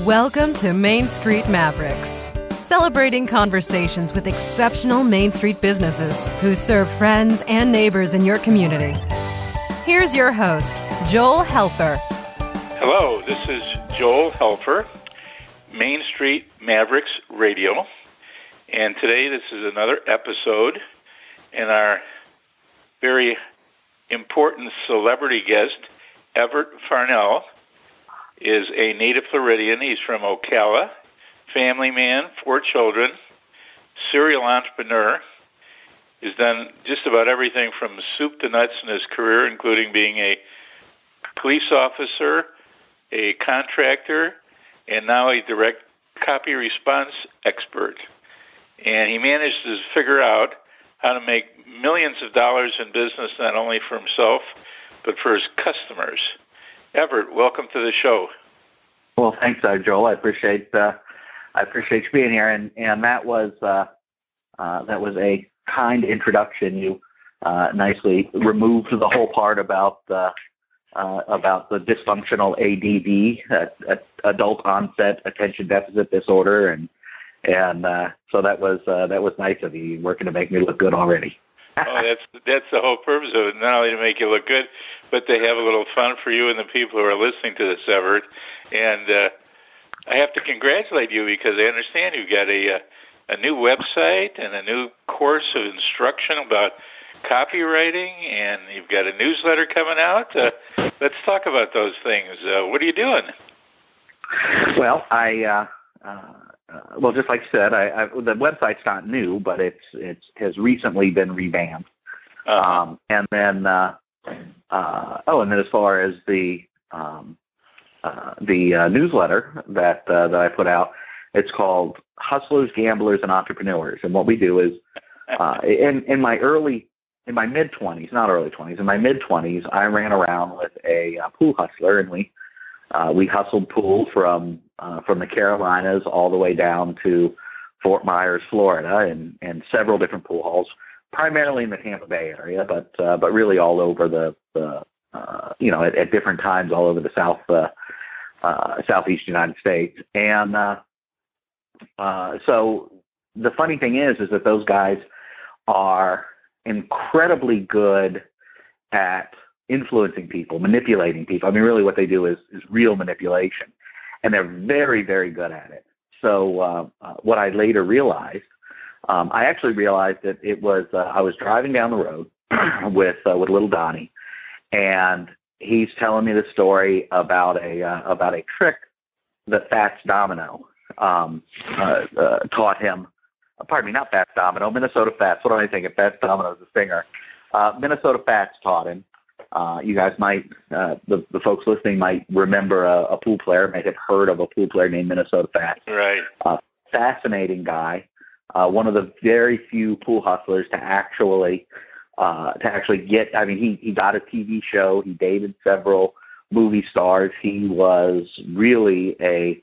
Welcome to Main Street Mavericks, celebrating conversations with exceptional Main Street businesses who serve friends and neighbors in your community. Here's your host, Joel Helfer. Hello, this is Joel Helfer, Main Street Mavericks Radio, and today this is another episode, and our very important celebrity guest, Everte Farnell, is a native Floridian. He's from Ocala, family man, 4 children, serial entrepreneur. He's done just about everything from soup to nuts in his career, including being a police officer, a contractor, and now a direct copy response expert. And he managed to figure out how to make millions of dollars in business, not only for himself, but for his customers. Everte, welcome to the show. Well, thanks, Joel. I appreciate you being here, and that was a kind introduction. You nicely removed the whole part about the dysfunctional ADD, adult onset attention deficit disorder, and so that was nice of you. You're working to make me look good already. Oh, that's the whole purpose of it, not only to make you look good, but to have a little fun for you and the people who are listening to this, Everte. And I have to congratulate you because I understand you've got a new website and a new course of instruction about copywriting, and you've got a newsletter coming out. Let's talk about those things. What are you doing? Well, well, just like you said, the website's not new, but it has recently been revamped. And then as far as the newsletter that I put out, it's called Hustlers, Gamblers, and Entrepreneurs. And what we do is, in my mid-20s, not early 20s, in my mid-20s, I ran around with a pool hustler, and we hustled pool from the Carolinas all the way down to Fort Myers, Florida, and several different pool halls, primarily in the Tampa Bay area, but really all over at different times all over the southeast United States. And so the funny thing is that those guys are incredibly good at influencing people, manipulating people. I mean, really what they do is real manipulation, and they're very, very good at it. So what I later realized, I actually realized that it was I was driving down the road with Little Donnie, and he's telling me the story about a trick that Fats Domino taught him. Pardon me, not Fats Domino, Minnesota Fats. What am I thinking? Fats Domino's a singer. Minnesota Fats taught him. You guys might, the folks listening might remember a pool player, might have heard of a pool player named Minnesota Fats. Right. Fascinating guy. One of the very few pool hustlers to actually get. I mean, he got a TV show. He dated several movie stars. He was really a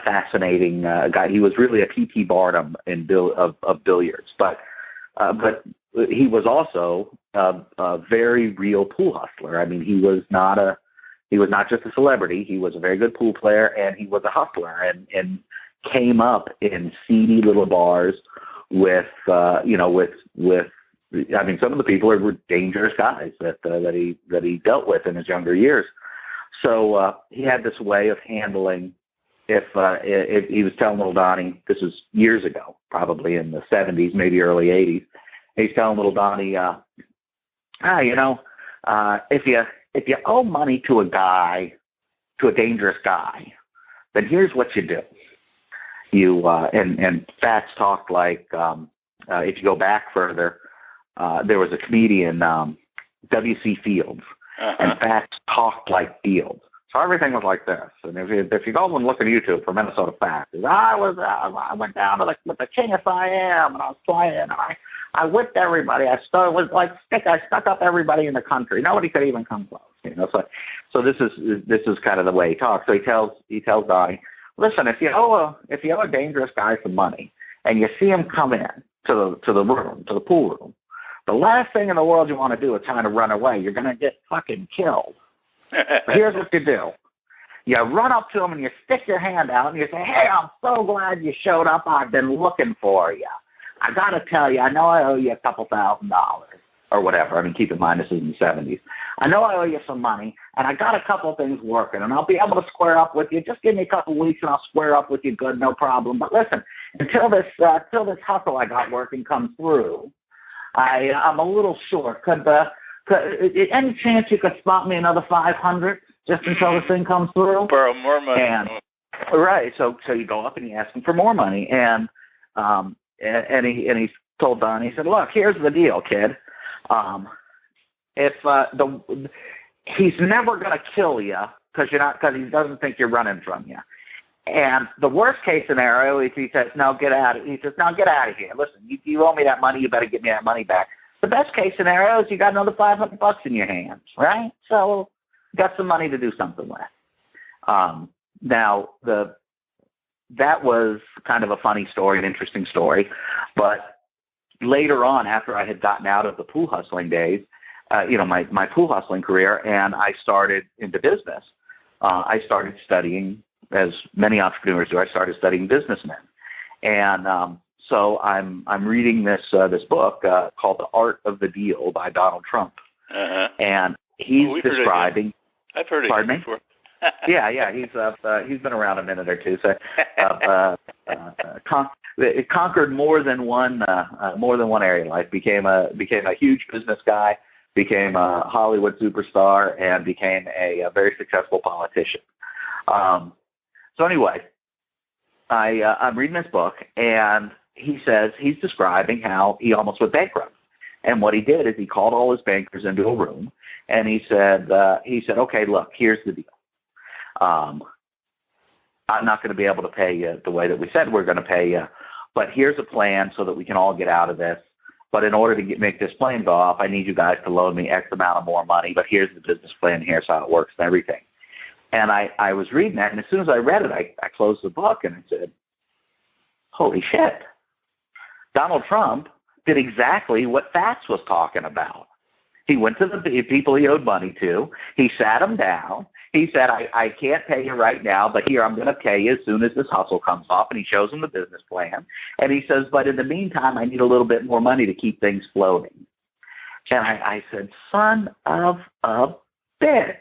fascinating guy. He was really a P.T. Barnum of billiards, but he was also a very real pool hustler. I mean, he was not just a celebrity. He was a very good pool player, and he was a hustler, and came up in seedy little bars with I mean, some of the people were dangerous guys that he dealt with in his younger years. So he had this way of handling. If he was telling Little Donnie, this was years ago, probably in the 70s, maybe early 80s. He's telling Little Donnie, if you owe money to a dangerous guy, then here's what you do. You and Fats talked like if you go back further, there was a comedian, W.C. Fields, and Fats talked like Fields. So everything was like this. And if you go and look at YouTube for Minnesota Fats, I went down to with the King of Siam, and I was playing. I whipped everybody. I stuck up everybody in the country. Nobody could even come close. So this is kind of the way he talks. So he tells Donnie, listen, if you owe a dangerous guy some money, and you see him come in to the pool room, the last thing in the world you want to do is kind of run away. You're going to get fucking killed. Here's what you do. You run up to them and you stick your hand out and you say, hey, I'm so glad you showed up. I've been looking for you. I got to tell you, I know I owe you a couple $1,000 or whatever. I mean, keep in mind this is in the 70s. I know I owe you some money, and I got a couple of things working, and I'll be able to square up with you. Just give me a couple of weeks, and I'll square up with you good, no problem. But listen, until this hustle I got working comes through, I'm a little short. Could any chance you could spot me another 500 just until this thing comes through? Borrow more money. And, right. So you go up and you ask him for more money, and he told Don, he said, look, here's the deal, kid. He's never going to kill you because he doesn't think you're running from you. And the worst case scenario is he says, no, get out of here. Listen, you owe me that money. You better give me that money back. The best case scenario is you got another $500 in your hands, right? So you got some money to do something with. Now, that was kind of a funny story, an interesting story. But later on, after I had gotten out of the pool hustling days, my pool hustling career, and I started into business, I started studying, as many entrepreneurs do, I started studying businessmen. And so I'm reading this book called The Art of the Deal by Donald Trump. Uh-huh. And he's describing. I've heard of him before. Yeah, he's been around a minute or two. So it conquered more than one area of life. Became a huge business guy, became a Hollywood superstar, and became a very successful politician. So anyway, I'm reading this book, and he says he's describing how he almost went bankrupt. And what he did is he called all his bankers into a room, and he said, okay, look, here's the deal. I'm not going to be able to pay you the way that we said we're going to pay you, but here's a plan so that we can all get out of this. But in order to make this plan go off, I need you guys to loan me X amount of more money, but here's the business plan, here's how it works and everything. And I was reading that, and as soon as I read it, I closed the book and I said, holy shit. Donald Trump did exactly what Fats was talking about. He went to the people he owed money to. He sat them down. He said, I can't pay you right now, but here, I'm going to pay you as soon as this hustle comes off. And he shows them the business plan. And he says, but in the meantime, I need a little bit more money to keep things floating. And I said, son of a bitch.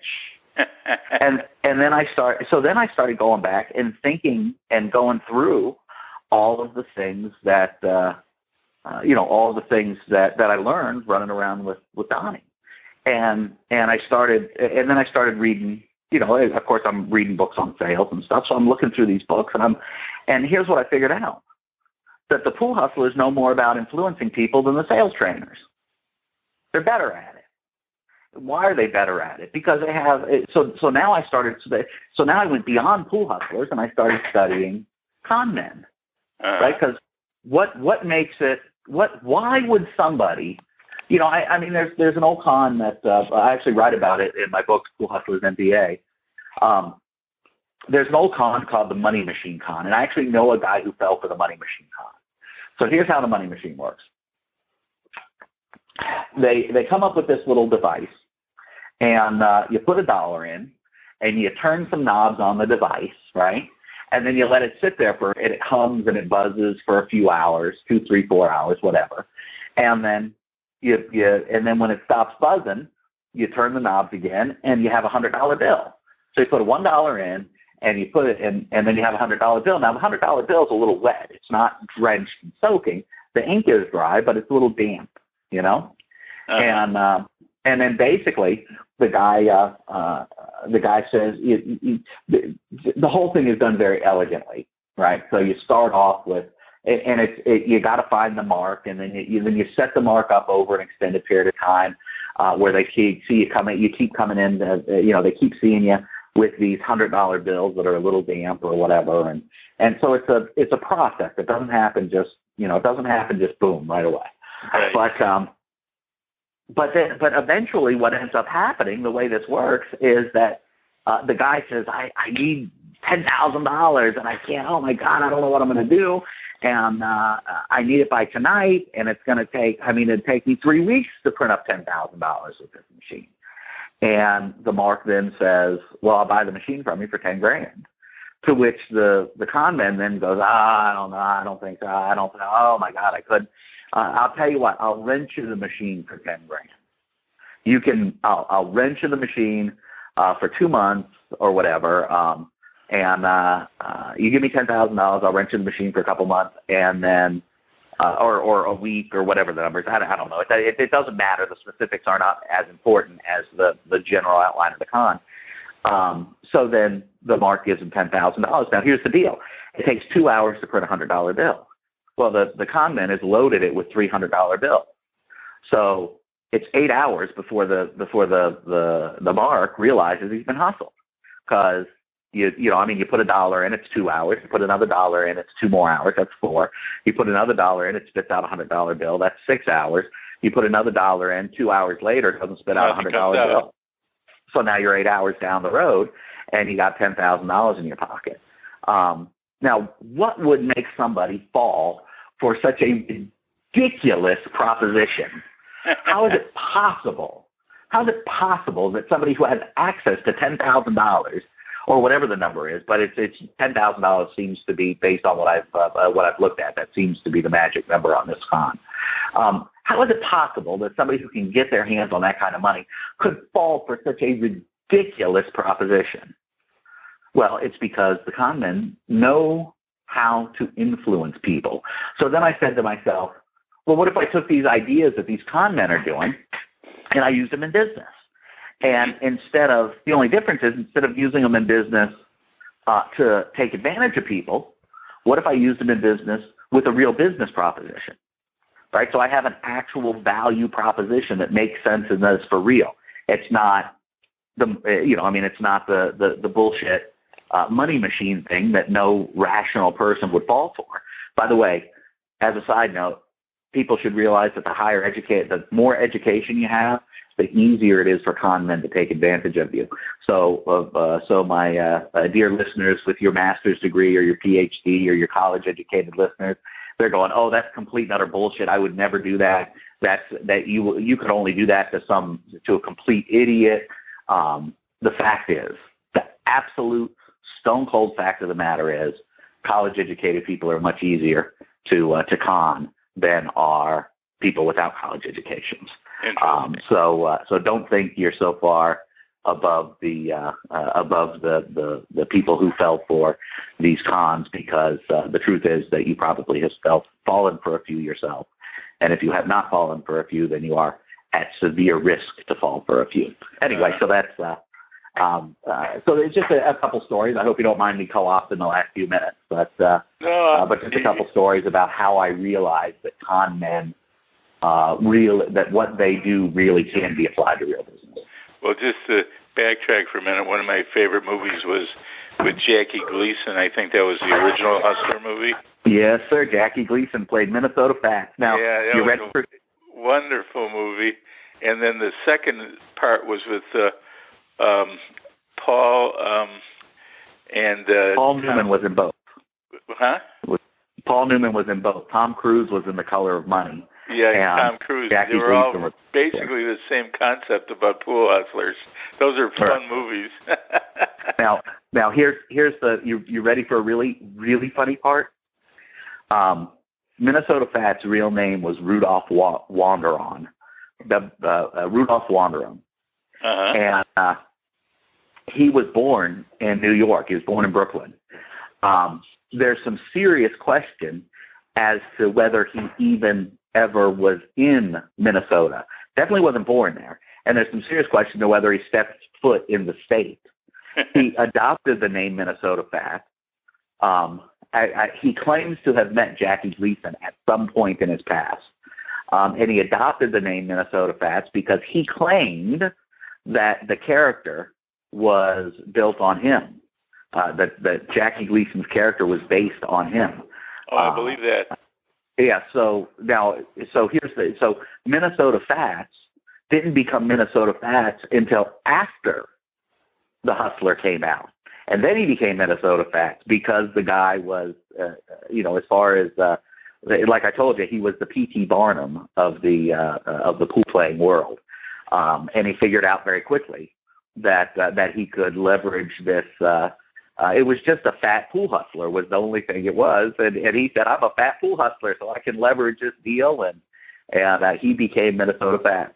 and then I started going back and thinking and going through all of the things that, all the things that I learned running around with Donnie. And then I started reading, of course I'm reading books on sales and stuff. So I'm looking through these books and here's what I figured out, that the pool hustlers know more about influencing people than the sales trainers. They're better at it. Why are they better at it? Because they have, so now I went beyond pool hustlers and I started studying con men, right? Because what makes it, why would somebody, I mean, there's an old con that I actually write about it in my book, Pool Hustlers MBA. There's an old con called the money machine con, and I actually know a guy who fell for the money machine con. So here's how the money machine works. They come up with this little device, and you put $1 in, and you turn some knobs on the device, right? And then you let it sit there and it hums and it buzzes for a few hours, 2, 3, 4 hours, whatever. And then and then when it stops buzzing, you turn the knobs again, and you have a $100 bill. So you put a $1 in, and you put it in, and then you have a $100 bill. Now the $100 bill is a little wet; it's not drenched and soaking. The ink is dry, but it's a little damp, And then basically the guy says the whole thing is done very elegantly, right? So you start off with. And you got to find the mark, and then you set the mark up over an extended period of time, where they see you coming. You keep coming in. They keep seeing you with these $100 bills that are a little damp or whatever, and so it's a process. It doesn't happen just boom right away. Right. But eventually, what ends up happening, the way this works, is that the guy says, I need $10,000 and I can't. Oh my God, I don't know what I'm going to do. And I need it by tonight, and it's going to take, it'd take me 3 weeks to print up $10,000 with this machine. And the mark then says, well, I'll buy the machine from you for $10,000. To which the con man then goes, I don't know, I don't think so, I don't know, oh my God, I couldn't. I'll tell you what, I'll rent you the machine for $10,000. I'll rent you the machine for 2 months or whatever, and you give me $10,000, I'll rent you the machine for a couple months, and then or a week or whatever the number is. I don't know. It doesn't matter. The specifics are not as important as the general outline of the con. So then the mark gives him $10,000. Now here's the deal. It takes 2 hours to print a $100 bill. Well, the con man has loaded it with $300 bills. So it's 8 hours before the mark realizes he's been hustled, because you put $1 in, it's 2 hours. You put another $1 in, it's 2 more hours. That's 4. You put another $1 in, it spits out a $100 bill. That's 6 hours. You put another $1 in, 2 hours later, it doesn't spit out a $100 bill. So now you're 8 hours down the road, and you got $10,000 in your pocket. Now, what would make somebody fall for such a ridiculous proposition? How is it possible? How is it possible that somebody who has access to $10,000 or whatever the number is, but it's $10,000 seems to be, based on what I've looked at, that seems to be the magic number on this con. How is it possible that somebody who can get their hands on that kind of money could fall for such a ridiculous proposition? Well, it's because the con men know how to influence people. So then I said to myself, well, what if I took these ideas that these con men are doing and I used them in business? And the only difference is, instead of using them in business to take advantage of people, what if I used them in business with a real business proposition? Right? So I have an actual value proposition that makes sense and that is for real. It's not it's not the bullshit money machine thing that no rational person would fall for. By the way, as a side note, people should realize that the more education you have, the easier it is for con men to take advantage of you. So my dear listeners with your master's degree or your PhD or your college-educated listeners, they're going, oh, that's complete and utter bullshit. I would never do that. You could only do that to a complete idiot. The fact is, the absolute stone-cold fact of the matter is, college-educated people are much easier to con than are people without college educations. So don't think you're so far above the people who fell for these cons, because the truth is that you probably have fallen for a few yourself. And if you have not fallen for a few, then you are at severe risk to fall for a few. Anyway, so that's so it's just a couple stories. I hope you don't mind me co-opting the last few minutes, but just a couple stories about how I realized that con men that what they do really can be applied to real business. Well, just to backtrack for a minute, one of my favorite movies was with Jackie Gleason. I think that was the original Hustler movie. Yes, sir. Jackie Gleason played Minnesota Fats. Now, yeah, you ready for wonderful movie. And then the second part was with Paul and Paul Newman was in both. Huh? Paul Newman was in both. Tom Cruise was in The Color of Money. Yeah, and Tom Cruise. Jackie they were all Gleason basically the same concept about pool hustlers. Those are fun movies. Now here's you ready for a really, really funny part? Minnesota Fat's real name was Rudolph Wanderon. Rudolph Wanderon. Uh-huh. And he was born in New York. He was born in Brooklyn. There's some serious question as to whether he even ever was in Minnesota. Definitely wasn't born there. And there's some serious question to whether he stepped foot in the state. He adopted the name Minnesota Fat. He claims to have met Jackie Gleason at some point in his past. And he adopted the name Minnesota Fats because he claimed that the character was built on him, that Jackie Gleason's character was based on him. Oh, I believe that. Yeah, so Minnesota Fats didn't become Minnesota Fats until after The Hustler came out. And then he became Minnesota Fats because the guy was, as far as, like I told you, he was the P.T. Barnum of the pool playing world. and he figured out very quickly that he could leverage this. It was just a fat pool hustler was the only thing it was, and he said, "I'm a fat pool hustler, so I can leverage this deal," and he became Minnesota Fat.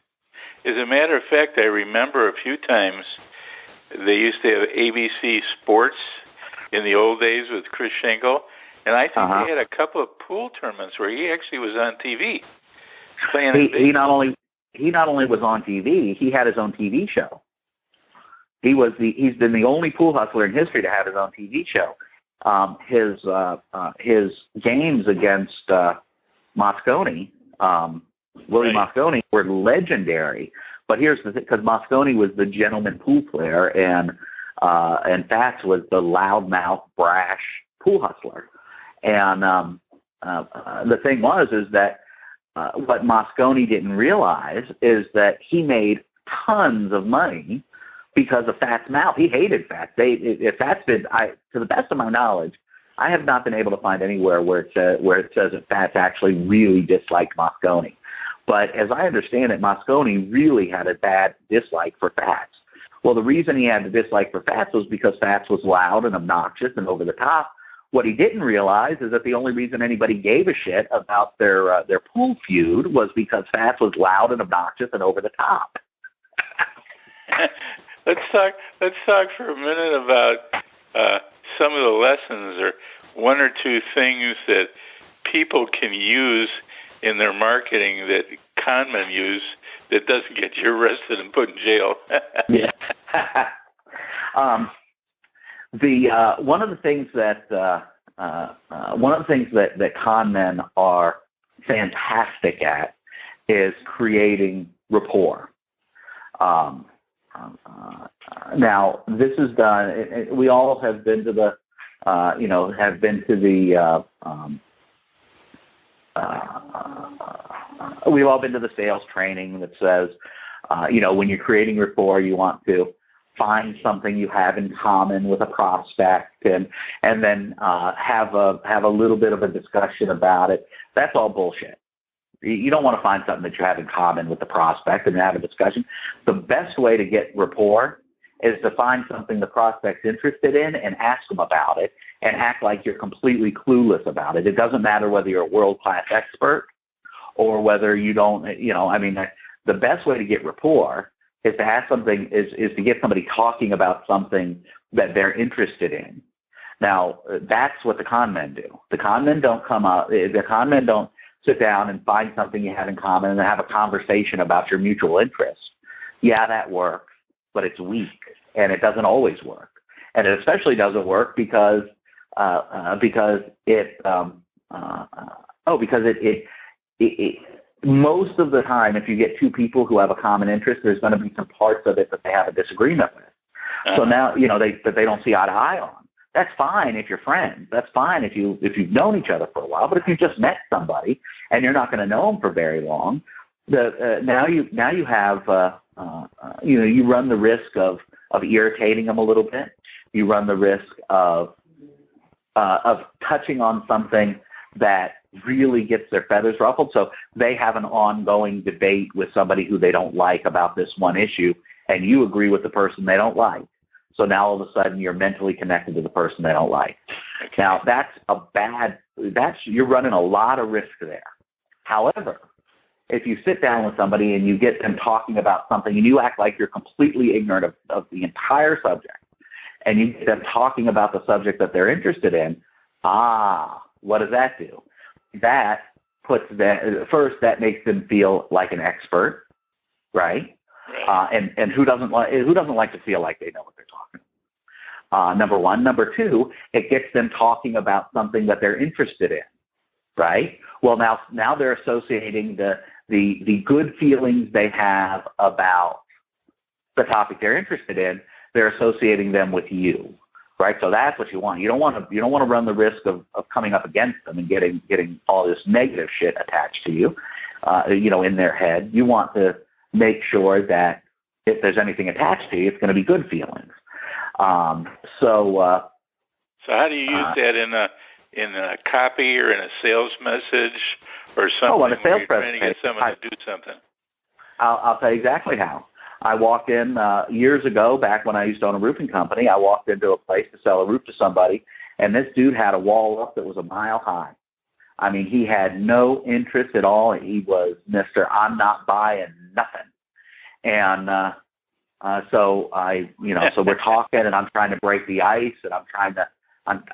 As a matter of fact, I remember a few times they used to have ABC Sports in the old days with Chris Schenkel, and I think they had a couple of pool tournaments where he actually was on TV playing. He not only was on TV, he had his own TV show. He's been the only pool hustler in history to have his own TV show. His games against Mosconi, Willie Mosconi, were legendary. But here's the thing, because Mosconi was the gentleman pool player, and Fats was the loudmouth, brash pool hustler. And the thing is that what Mosconi didn't realize is that he made tons of money because of Fats' mouth. He hated Fats. To the best of my knowledge, I have not been able to find anywhere where it says that Fats actually really disliked Mosconi. But as I understand it, Mosconi really had a bad dislike for Fats. Well, the reason he had a dislike for Fats was because Fats was loud and obnoxious and over the top. What he didn't realize is that the only reason anybody gave a shit about their pool feud was because Fats was loud and obnoxious and over the top. Let's talk for a minute about some of the lessons or one or two things that people can use in their marketing that con men use that doesn't get you arrested and put in jail. Yeah. One of the things that con men are fantastic at is creating rapport. Now, this is done. We all have been to the, we've all been to the sales training that says, when you're creating rapport, you want to find something you have in common with a prospect, and then have a little bit of a discussion about it. That's all bullshit. You don't want to find something that you have in common with the prospect and have a discussion. The best way to get rapport is to find something the prospect's interested in and ask them about it and act like you're completely clueless about it. It doesn't matter whether you're a world-class expert or whether you don't, the best way to get rapport is to have something, is to get somebody talking about something that they're interested in. Now, that's what the con men do. The con men don't sit down and find something you have in common and have a conversation about your mutual interest. Yeah, that works, but it's weak, and it doesn't always work. And it especially doesn't work because most of the time, if you get two people who have a common interest, there's going to be some parts of it that they have a disagreement with. So now, that they don't see eye to eye on. That's fine if you're friends. That's fine if you've known each other for a while. But if you just met somebody and you're not going to know them for very long, now you run the risk of irritating them a little bit. You run the risk of touching on something that really gets their feathers ruffled. So they have an ongoing debate with somebody who they don't like about this one issue, and you agree with the person they don't like. So now all of a sudden you're mentally connected to the person they don't like. Okay. Now you're running a lot of risk there. However, if you sit down with somebody and you get them talking about something and you act like you're completely ignorant of the entire subject, and you get them talking about the subject that they're interested in, what does that do? That that makes them feel like an expert, right? And who doesn't like to feel like they know what they're talking about? Number one. Number two, it gets them talking about something that they're interested in, right? Well, now they're associating the good feelings they have about the topic they're interested in. They're associating them with you, right? So that's what you want. You don't want to run the risk of coming up against them and getting all this negative shit attached to you, in their head. You want to make sure that if there's anything attached to you, it's going to be good feelings. So how do you use that in a copy or in a sales message or something? Oh, on a sales presentation, trying to get someone to do something. I'll tell you exactly how. I walked in years ago, back when I used to own a roofing company. I walked into a place to sell a roof to somebody, and this dude had a wall up that was a mile high. I mean, he had no interest at all. He was Mr. I'm not buying nothing. And so so we're talking, and I'm trying to break the ice, and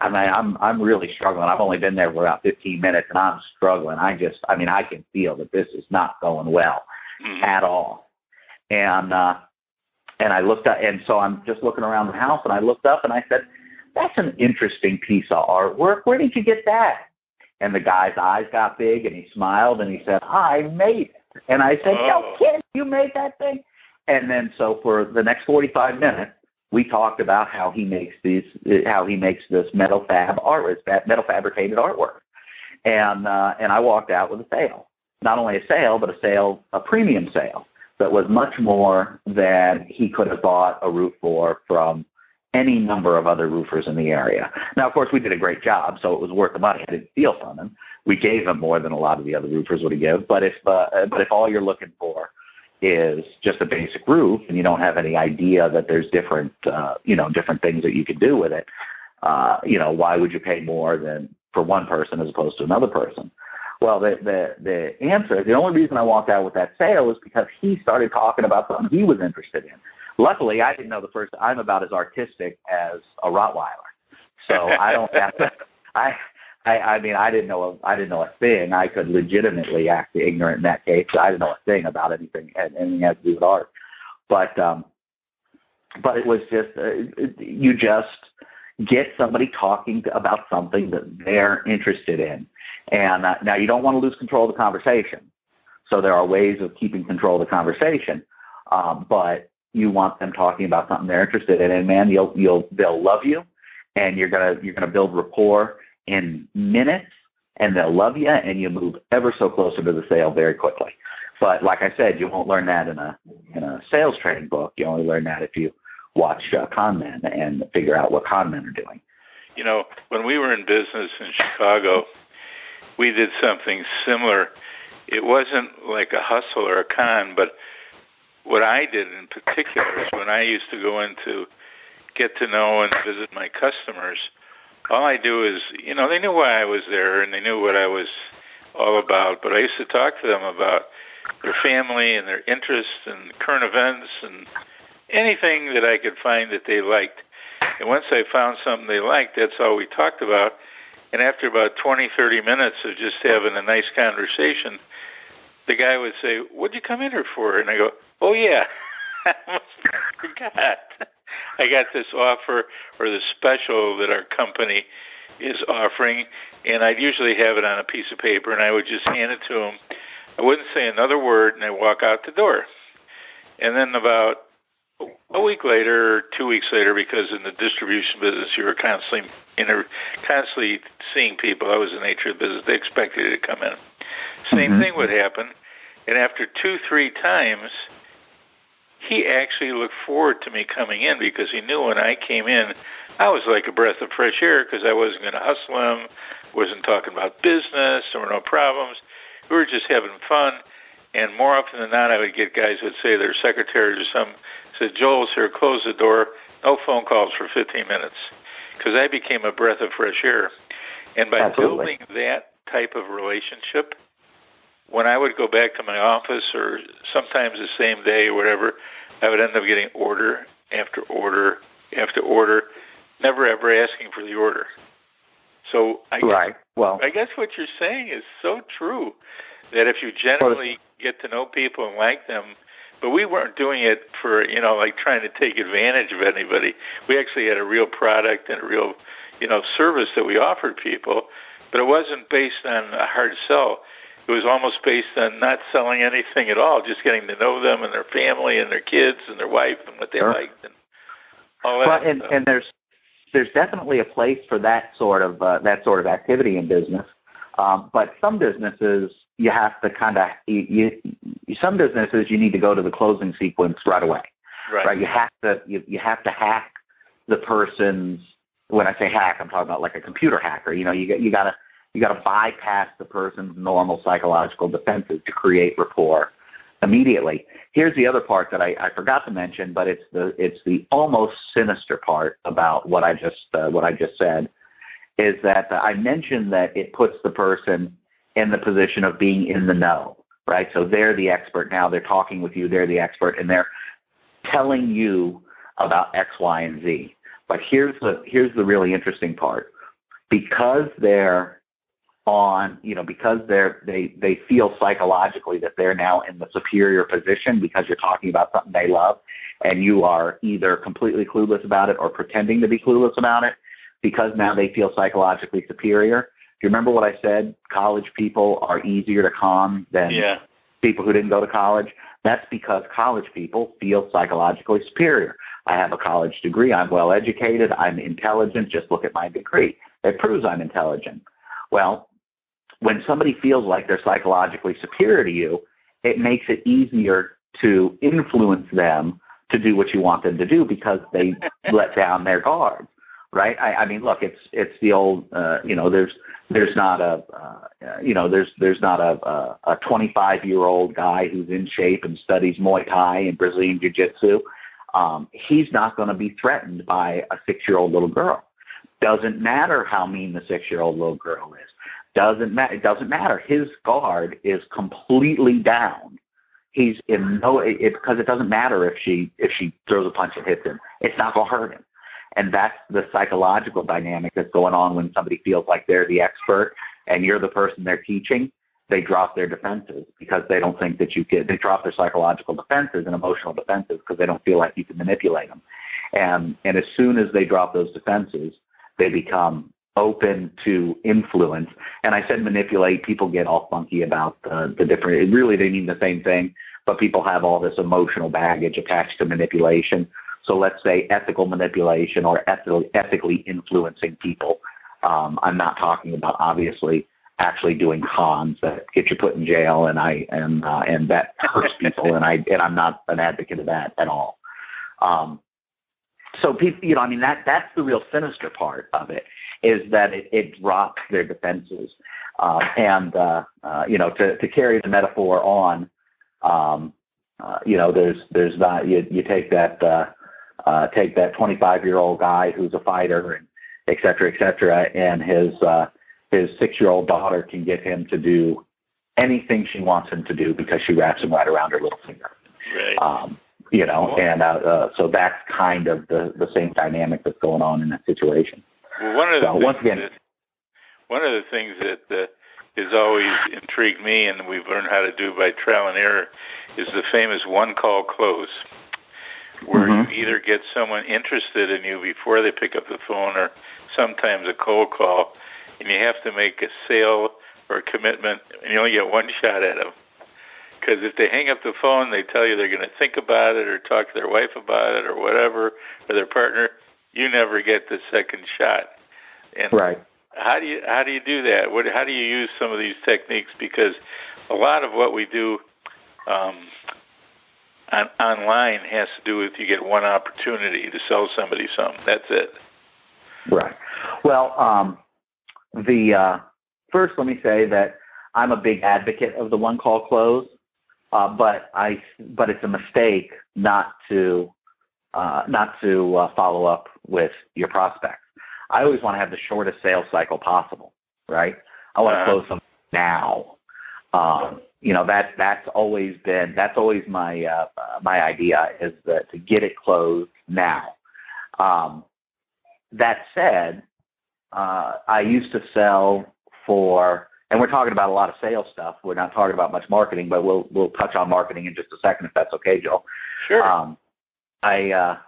I'm really struggling. I've only been there for about 15 minutes, and I'm struggling. I can feel that this is not going well at all. And I looked up, and so I'm just looking around the house, and I looked up, and I said, "That's an interesting piece of artwork. Where did you get that?" And the guy's eyes got big, and he smiled, and he said, "I made it." And I said, "No kid, you made that thing?" And then so for the next 45 minutes, we talked about how he makes this metal fabricated artwork. And I walked out with a sale. Not only a sale, but a premium sale that was much more than he could have bought a roof for from any number of other roofers in the area. Now, of course, we did a great job, so it was worth the money. I didn't steal from him. We gave him more than a lot of the other roofers would have given. But if all you're looking for is just a basic roof, and you don't have any idea that there's different things that you could do with it, why would you pay more than for one person as opposed to another person? Well, the answer, the only reason I walked out with that sale is because he started talking about something he was interested in. Luckily, I didn't know the first. I'm about as artistic as a Rottweiler, so I don't have to. I didn't know a thing. I could legitimately act ignorant in that case. I didn't know a thing about anything had to do with art. But it was just you just get somebody talking about something that they're interested in, and now you don't want to lose control of the conversation. So there are ways of keeping control of the conversation, but you want them talking about something they're interested in, and man, they'll love you, and you're gonna build rapport in minutes, and they'll love you, and you move ever so closer to the sale very quickly. But like I said, you won't learn that in a sales training book. You only learn that if you watch con men and figure out what con men are doing. When we were in business in Chicago, we did something similar. It wasn't like a hustle or a con, but what I did in particular is when I used to go in to get to know and visit my customers, all I do is, they knew why I was there and they knew what I was all about, but I used to talk to them about their family and their interests and current events and anything that I could find that they liked. And once I found something they liked, that's all we talked about. And after about 20, 30 minutes of just having a nice conversation, the guy would say, "What'd you come in here for?" And I go, "Oh, yeah, I almost forgot. I got this offer or this special that our company is offering," and I'd usually have it on a piece of paper, and I would just hand it to him. I wouldn't say another word, and I'd walk out the door. And then about a week later or 2 weeks later, because in the distribution business you were constantly seeing people, that was the nature of the business, they expected you to come in. Same thing would happen, and after 2-3 times, he actually looked forward to me coming in because he knew when I came in, I was like a breath of fresh air because I wasn't going to hustle him, wasn't talking about business, there were no problems. We were just having fun, and more often than not, I would get guys who would say their secretaries or something, said, "Joel's here, close the door, no phone calls for 15 minutes," because I became a breath of fresh air. And by building that type of relationship, when I would go back to my office or sometimes the same day or whatever, I would end up getting order after order after order, never ever asking for the order. So I guess what you're saying is so true, that if you generally get to know people and like them, but we weren't doing it for, like trying to take advantage of anybody. We actually had a real product and a real, service that we offered people, but it wasn't based on a hard sell. It was almost based on not selling anything at all, just getting to know them and their family and their kids and their wife and what they liked and all that. Well, and there's definitely a place for that sort of activity in business. But some businesses you have to some businesses you need to go to the closing sequence right away. Right? You have to hack the person's. When I say hack, I'm talking about like a computer hacker. You gotta bypass the person's normal psychological defenses to create rapport immediately. Here's the other part that I forgot to mention, but it's the almost sinister part about what I just said, is that I mentioned that it puts the person in the position of being in the know, right? So they're the expert now. They're talking with you. They're the expert, and they're telling you about X, Y, and Z. But here's the really interesting part. Because they're because they feel psychologically that they're now in the superior position because you're talking about something they love, and you are either completely clueless about it or pretending to be clueless about it, because now they feel psychologically superior. Do you remember what I said? College people are easier to con than people who didn't go to college. That's because college people feel psychologically superior. I have a college degree. I'm well educated. I'm intelligent. Just look at my degree. It proves I'm intelligent. Well, when somebody feels like they're psychologically superior to you, it makes it easier to influence them to do what you want them to do because they let down their guard, right? I mean, look, it's the old, there's not a 25-year-old guy who's in shape and studies Muay Thai and Brazilian Jiu-Jitsu. He's not going to be threatened by a 6-year-old little girl. Doesn't matter how mean the 6-year-old little girl is. It doesn't matter. His guard is completely down. He's in because it doesn't matter if she throws a punch and hits him. It's not going to hurt him. And that's the psychological dynamic that's going on when somebody feels like they're the expert and you're the person they're teaching. They drop their defenses because they don't think that they drop their psychological defenses and emotional defenses because they don't feel like you can manipulate them. And as soon as they drop those defenses, they become open to influence. And I said manipulate. People get all funky about the different. Really, they mean the same thing, but people have all this emotional baggage attached to manipulation. So let's say ethical manipulation or ethically influencing people. I'm not talking about obviously actually doing cons that get you put in jail, and that hurts people, and I'm not an advocate of that at all. So people, that's the real sinister part of it, is that it drops their defenses, to carry the metaphor on, there's not you take that 25-year-old guy who's a fighter and et cetera, and his 6-year-old daughter can get him to do anything she wants him to do because she wraps him right around her little finger. Right. So that's kind of the same dynamic that's going on in that situation. Well, one of the things that has always intrigued me, and we've learned how to do by trial and error, is the famous one-call close, where you either get someone interested in you before they pick up the phone, or sometimes a cold call, and you have to make a sale or a commitment, and you only get one shot at them. Because if they hang up the phone, they tell you they're going to think about it or talk to their wife about it or whatever, or their partner. You never get the second shot. And right. How do you do that? How do you use some of these techniques? Because a lot of what we do online has to do with you get one opportunity to sell somebody something. That's it. Right. Well, first let me say that I'm a big advocate of the one-call close. But it's a mistake not to follow up with your prospects. I always want to have the shortest sales cycle possible, right? I want to close them now. That's always my idea, is that to get it closed now. That said, I used to sell for. And we're talking about a lot of sales stuff. We're not talking about much marketing, but we'll touch on marketing in just a second, if that's okay, Joel. Sure. I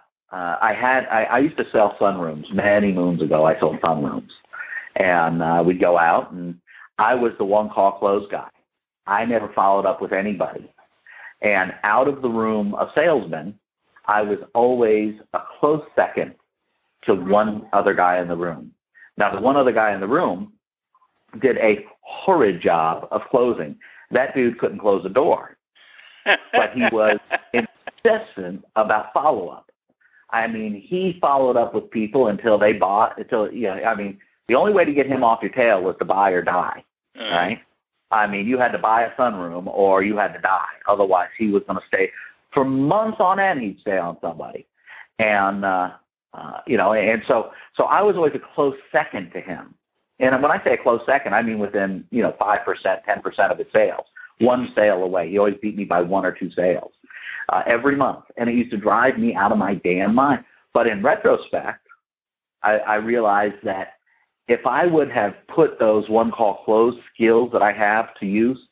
used to sell sunrooms many moons ago. I sold sunrooms, and we'd go out, and I was the one-call close guy. I never followed up with anybody. And out of the room of salesmen, I was always a close second to one other guy in the room. Now, the one other guy in the room did a horrid job of closing. That dude couldn't close a door, but he was incessant about follow-up. I mean, he followed up with people until they bought. The only way to get him off your tail was to buy or die, right? I mean, you had to buy a sunroom or you had to die. Otherwise, he was going to stay for months on end. He'd stay on somebody, and and so I was always a close second to him. And when I say a close second, I mean within 5%, 10% of his sales, one sale away. He always beat me by 1 or 2 sales every month, and it used to drive me out of my damn mind. But in retrospect, I realized that if I would have put those one-call close skills that I have to use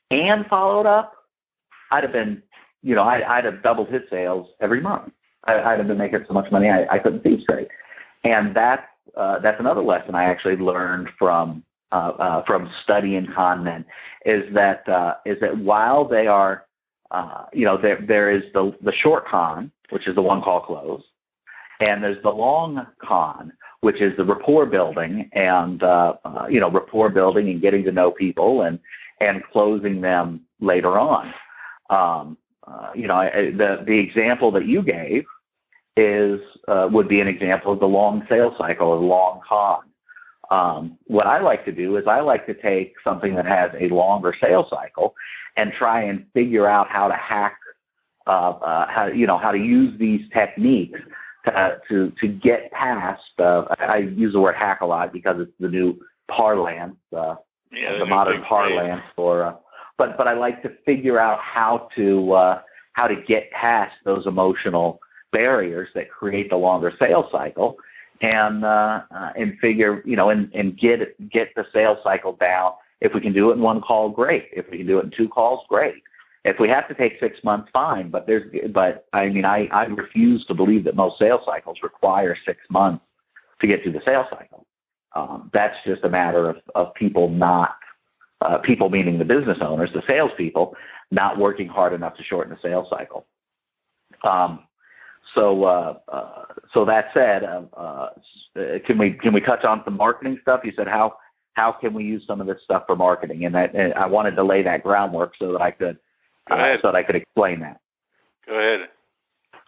and followed up, I'd have been, I'd have doubled his sales every month. I'd have been making so much money I couldn't see straight. And that's another lesson I actually learned from studying con men is that while they are, there is the short con, which is the one-call close, and there's the long con, which is the rapport building and, rapport building and getting to know people and closing them later on. The example that you gave would be an example of the long sales cycle or long con. What I like to do is I like to take something that has a longer sales cycle and try and figure out how to hack, how to use these techniques to get past. I use the word hack a lot because it's the new parlance, the modern parlance for. But I like to figure out how to get past those emotional barriers that create the longer sales cycle, and figure and get the sales cycle down. If we can do it in 1 call, great. If we can do it in 2 calls, great. If we have to take 6 months, fine. But I refuse to believe that most sales cycles require 6 months to get through the sales cycle. That's just a matter of people not, people meaning the business owners, the salespeople, not working hard enough to shorten the sales cycle. So that said, can we touch on some marketing stuff? You said how can we use some of this stuff for marketing, and I wanted to lay that groundwork so that I could. So that I could explain that. Go ahead.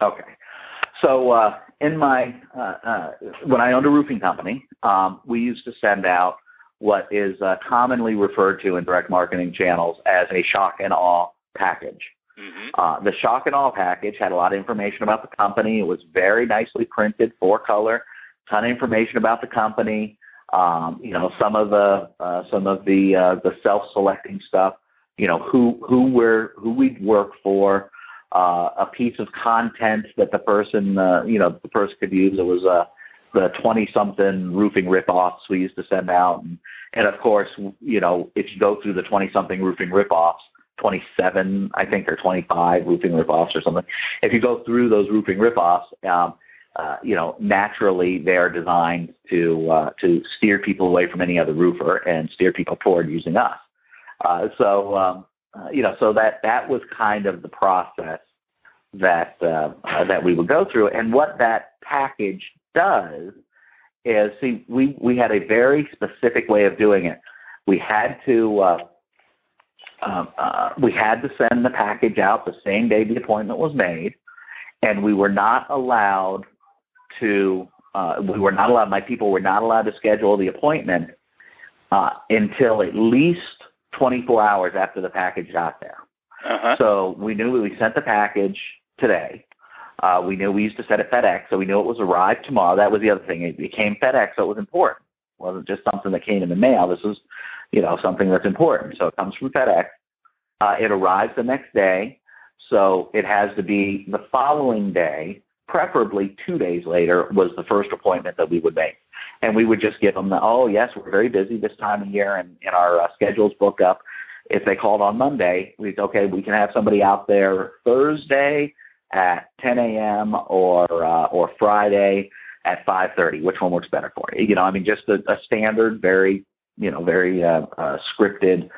Okay. So in my when I owned a roofing company, we used to send out what is commonly referred to in direct marketing channels as a shock and awe package. Mm-hmm. The shock and awe package had a lot of information about the company. It was very nicely printed, 4-color, ton of information about the company. Some of the self-selecting stuff. Who we'd work for, a piece of content that the person could use. It was the 20-something roofing ripoffs we used to send out, and of course, if you go through the 20-something roofing ripoffs, 27, I think, or 25 roofing ripoffs or something. If you go through those roofing ripoffs, naturally they are designed to steer people away from any other roofer and steer people toward using us. So that was kind of the process that we would go through. And what that package does is, we had a very specific way of doing it. We had to send the package out the same day the appointment was made, and we were not allowed to. My people were not allowed to schedule the appointment until at least 24 hours after the package got there. Uh-huh. So we knew we sent the package today. We knew we used to send it FedEx, so we knew it was arrived tomorrow. That was the other thing. It became FedEx, so it was important. It wasn't just something that came in the mail. This was, something that's important. So it comes from FedEx. It arrives the next day, so it has to be the following day, preferably 2 days later, was the first appointment that we would make. And we would just give them yes, we're very busy this time of year, and our schedules book up. If they called on Monday, we can have somebody out there Thursday at 10 a.m. or Friday at 5:30. Which one works better for you? Just a standard, very scripted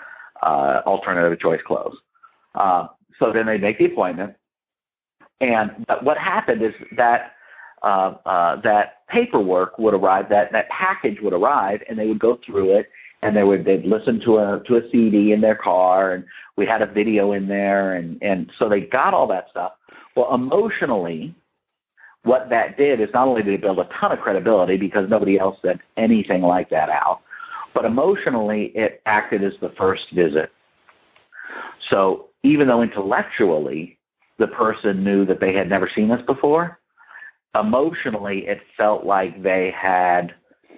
alternative choice close. So then they make the appointment, and what happened is that that paperwork would arrive, that package would arrive, and they would go through it, and they'd listen to a CD in their car, and we had a video in there, and so they got all that stuff. Well, emotionally, what that did is not only did it build a ton of credibility because nobody else sent anything like that out, But emotionally, it acted as the first visit. So even though intellectually the person knew that they had never seen us before, emotionally it felt like they had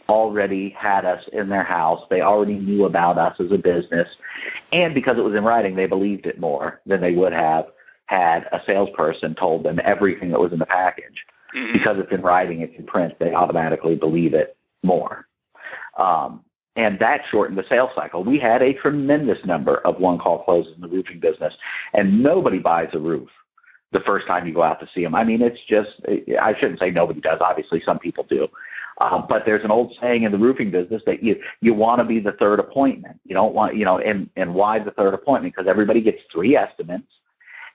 already had us in their house. They already knew about us as a business. And because it was in writing, they believed it more than they would have had a salesperson told them everything that was in the package. Mm-hmm. Because it's in writing, it's in print, they automatically believe it more. And that shortened the sales cycle. We had a tremendous number of one-call closes in the roofing business, and nobody buys a roof the first time you go out to see them. I mean, it's just, I shouldn't say nobody does. Obviously, some people do. But there's an old saying in the roofing business that you want to be the third appointment. You don't want, and why the third appointment? Because everybody gets 3 estimates.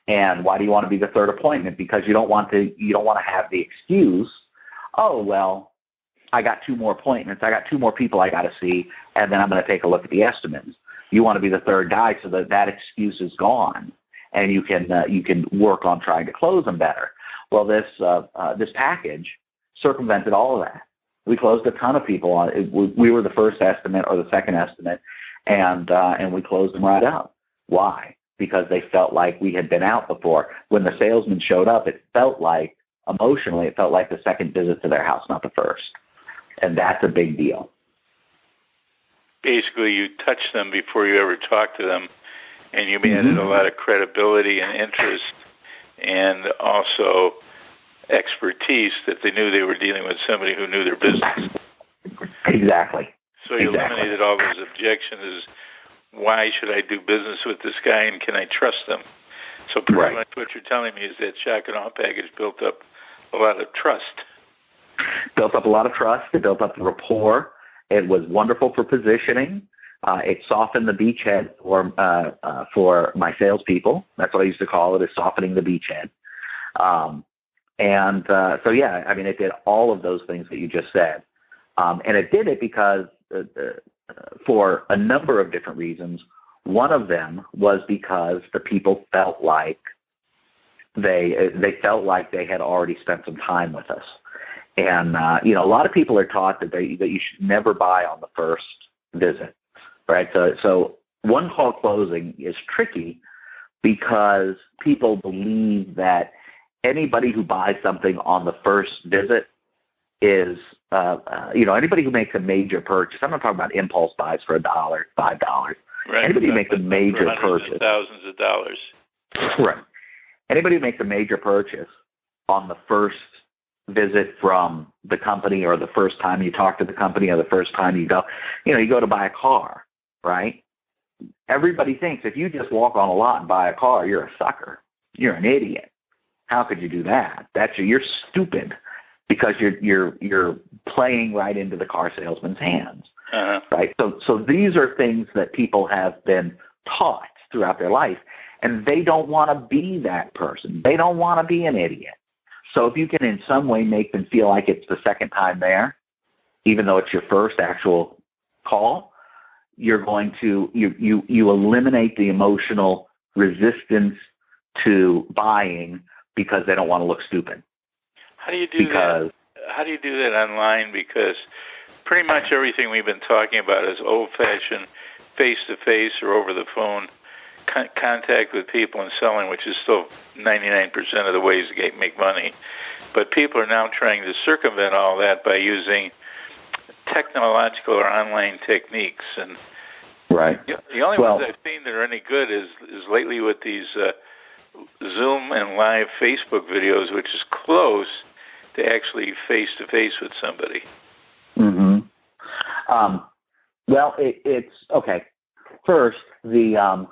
And why do you want to be the third appointment? Because you don't want to have the excuse, oh, well, I got 2 more appointments. I got 2 more people I got to see, and then I'm going to take a look at the estimates. You want to be the third guy so that excuse is gone, and you can work on trying to close them better. Well, this package circumvented all of that. We closed a ton of people on it. We were the first estimate or the second estimate, and we closed them right up. Why? Because they felt like we had been out before. When the salesman showed up, emotionally, it felt like the second visit to their house, not the first. And that's a big deal. Basically, you touch them before you ever talk to them, and you added a lot of credibility and interest and also expertise that they knew they were dealing with somebody who knew their business. Exactly. So you eliminated all those objections. Why should I do business with this guy, and can I trust them? So pretty much what you're telling me is that shock and awe package built up a lot of trust. Built up a lot of trust. It built up the rapport. It was wonderful for positioning. It softened the beachhead for my salespeople. That's what I used to call it, is softening the beachhead. It did all of those things that you just said. And it did it because for a number of different reasons. One of them was because the people felt like they felt like they had already spent some time with us. And, a lot of people are taught that you should never buy on the first visit, right? So one-call closing is tricky because people believe that anybody who buys something on the first visit is, anybody who makes a major purchase. I'm not talking about impulse buys for $1, $5. Right. Anybody who makes a major purchase. Thousands of dollars. Right. Anybody who makes a major purchase on the first visit from the company, or the first time you talk to the company, or the first time you go to buy a car, right? Everybody thinks if you just walk on a lot and buy a car, you're a sucker. You're an idiot. How could you do that? You're stupid, because you're playing right into the car salesman's hands, right? So these are things that people have been taught throughout their life, and they don't want to be that person. They don't want to be an idiot. So if you can in some way make them feel like it's the second time there, even though it's your first actual call, you're going to you eliminate the emotional resistance to buying because they don't want to look stupid. How do you do that? How do you do that online? Because pretty much everything we've been talking about is old-fashioned, face-to-face or over the phone contact with people and selling, which is still 99% of the ways to make money. But people are now trying to circumvent all that by using technological or online techniques. And right. The only ones I've seen that are any good is lately with these Zoom and live Facebook videos, which is close to actually face-to-face with somebody. Mm-hmm. It's okay. First, the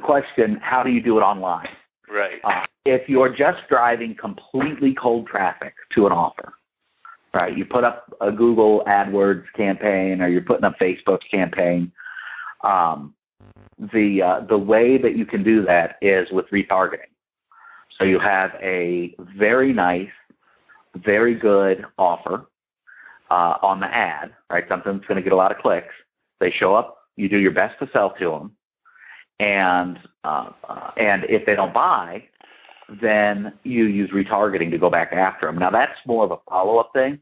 question, how do you do it online? Right. If you're just driving completely cold traffic to an offer, right, you put up a Google AdWords campaign, or you're putting up Facebook campaign, the way that you can do that is with retargeting. So you have a very nice, very good offer on the ad, right? Something that's going to get a lot of clicks. They show up, you do your best to sell to them, and if they don't buy, then you use retargeting to go back after them. Now that's more of a follow-up thing,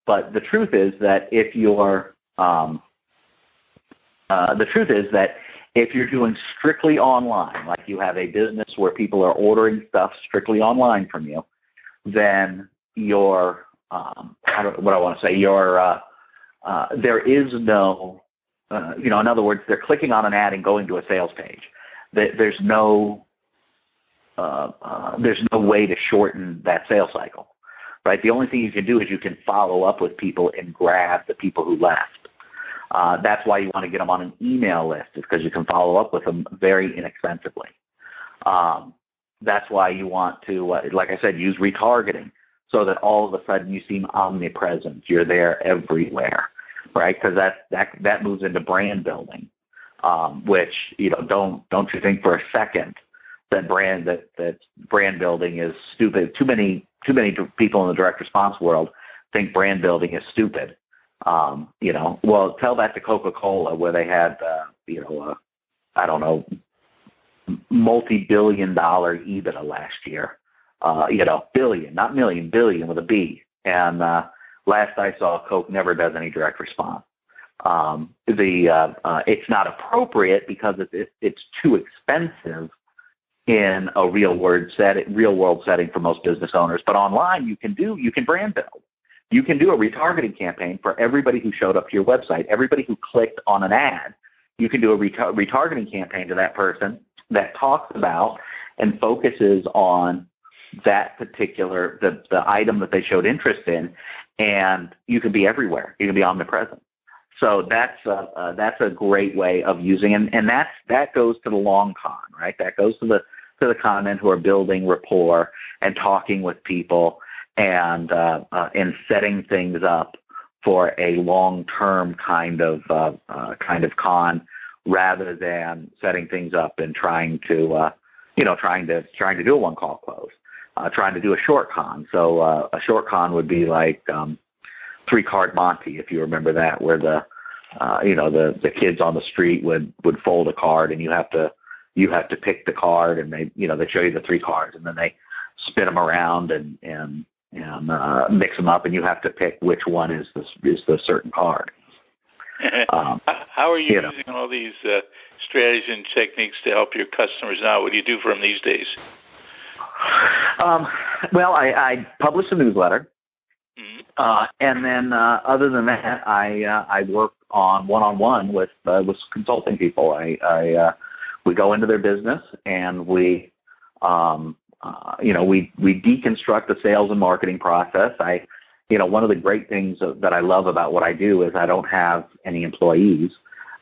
but the truth is that if you're The truth is that if you're doing strictly online, like you have a business where people are ordering stuff strictly online from you, then your there is no, in other words, they're clicking on an ad and going to a sales page. There's no way to shorten that sales cycle, right? The only thing you can do is you can follow up with people and grab the people who left. That's why you want to get them on an email list, is because you can follow up with them very inexpensively. That's why you want to, like I said, use retargeting, so that all of a sudden you seem omnipresent. You're there everywhere, right? Because that moves into brand building, which, don't you think for a second that brand building is stupid. Too many people in the direct response world think brand building is stupid. Well, tell that to Coca-Cola, where they had, multi-billion-dollar EBITDA last year. Billion, not million, billion with a B. And last I saw, Coke never does any direct response. It's not appropriate because it's too expensive in a real world setting for most business owners. But online, you can brand build. You can do a retargeting campaign for everybody who showed up to your website, everybody who clicked on an ad. You can do a retargeting campaign to that person that talks about and focuses on that particular, the item that they showed interest in, and you can be everywhere. You can be omnipresent. So that's a great way of using, and that goes to the long con, right? That goes to the conmen who are building rapport and talking with people and setting things up for a long-term kind of con, rather than setting things up and trying to do a one-call close, trying to do a short con. So a short con would be like 3-card Monty, if you remember that, where the kids on the street would fold a card, and you have to pick the card, and they show you the 3 cards, and then they spin them around and mix them up, and you have to pick which one is the certain card. How are you using all these strategies and techniques to help your customers now? What do you do for them these days? Well, I publish a newsletter, and then other than that, I work on one-on-one with consulting people. We go into their business, and we deconstruct the sales and marketing process. One of the great things that I love about what I do is I don't have any employees.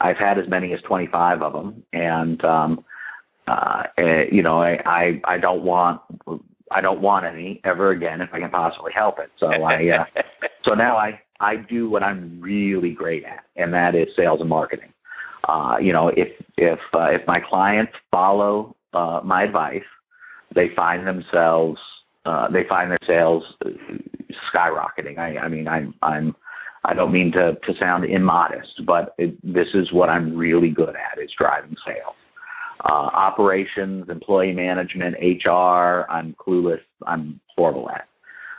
I've had as many as 25 of them, and I don't want any ever again if I can possibly help it. So so now I do what I'm really great at, and that is sales and marketing. If my clients follow my advice, they find their sales skyrocketing. I don't mean to sound immodest, but this is what I'm really good at, is driving sales. Operations, employee management, HR, I'm clueless. I'm horrible at.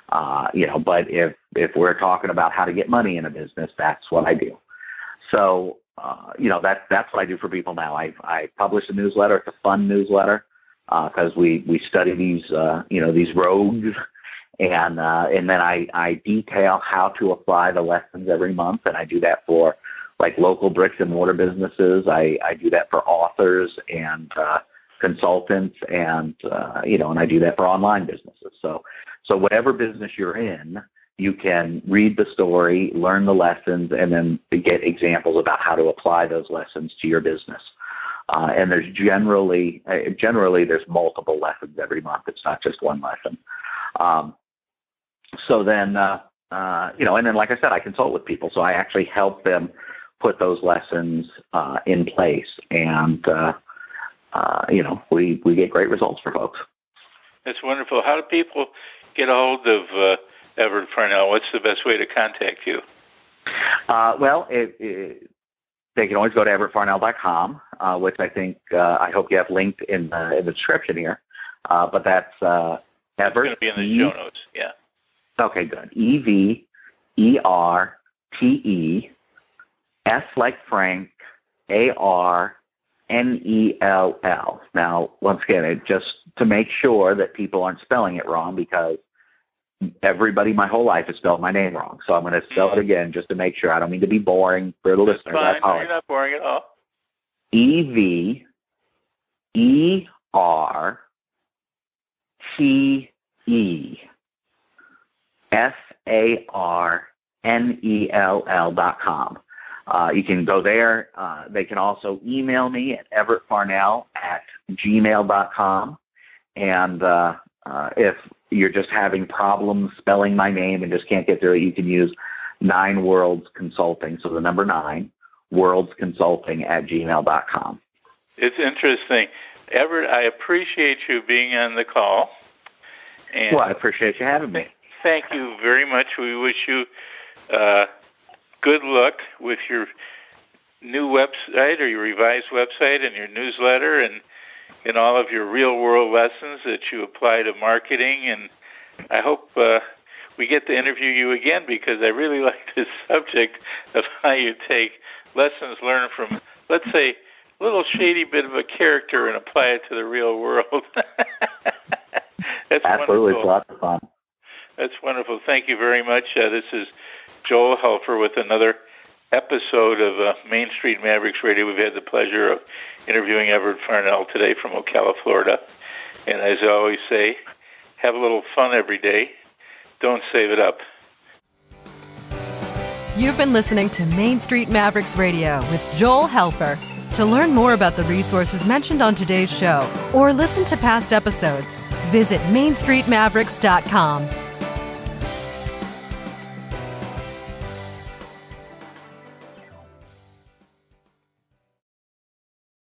But if we're talking about how to get money in a business, that's what I do. So, that's what I do for people now. I publish a newsletter. It's a fun newsletter because we study these rogues, and then I detail how to apply the lessons every month, and I do that for like local bricks and mortar businesses. I do that for authors and consultants, and and I do that for online businesses. So whatever business you're in, you can read the story, learn the lessons, and then get examples about how to apply those lessons to your business. And there's generally there's multiple lessons every month. It's not just one lesson. So then, and then, like I said, I consult with people. So I actually help them put those lessons in place, and we get great results for folks. That's wonderful. How do people get a hold of Everte Farnell? What's the best way to contact you? Well, they can always go to everettfarnell.com, which I think I hope you have linked in the description here. But that's Everte. It's going to be in the show notes. Yeah. Okay, good. EVERTE S like Frank, ARNELL. Now, once again, just to make sure that people aren't spelling it wrong, because everybody my whole life has spelled my name wrong. So I'm going to spell it again just to make sure. I don't mean to be boring for the listeners. Fine. No, you're not boring at all. EverteFarnell.com. You can go there. They can also email me at everettfarnell@gmail.com. And if you're just having problems spelling my name and just can't get through it, you can use 9 Worlds Consulting. So the number 9, worldsconsulting@gmail.com. It's interesting. Everett, I appreciate you being on the call. And well, I appreciate you having me. Thank you very much. We wish you good luck with your new website or your revised website and your newsletter and all of your real-world lessons that you apply to marketing. And I hope we get to interview you again, because I really like this subject of how you take lessons learned from, let's say, a little shady bit of a character and apply it to the real world. That's absolutely. Wonderful. It's lots of fun. That's wonderful. Thank you very much. This is Joel Helfer with another episode of Main Street Mavericks Radio. We've had the pleasure of interviewing Everett Farnell today from Ocala, Florida. And as I always say, have a little fun every day. Don't save it up. You've been listening to Main Street Mavericks Radio with Joel Helfer. To learn more about the resources mentioned on today's show or listen to past episodes, visit mainstreetmavericks.com.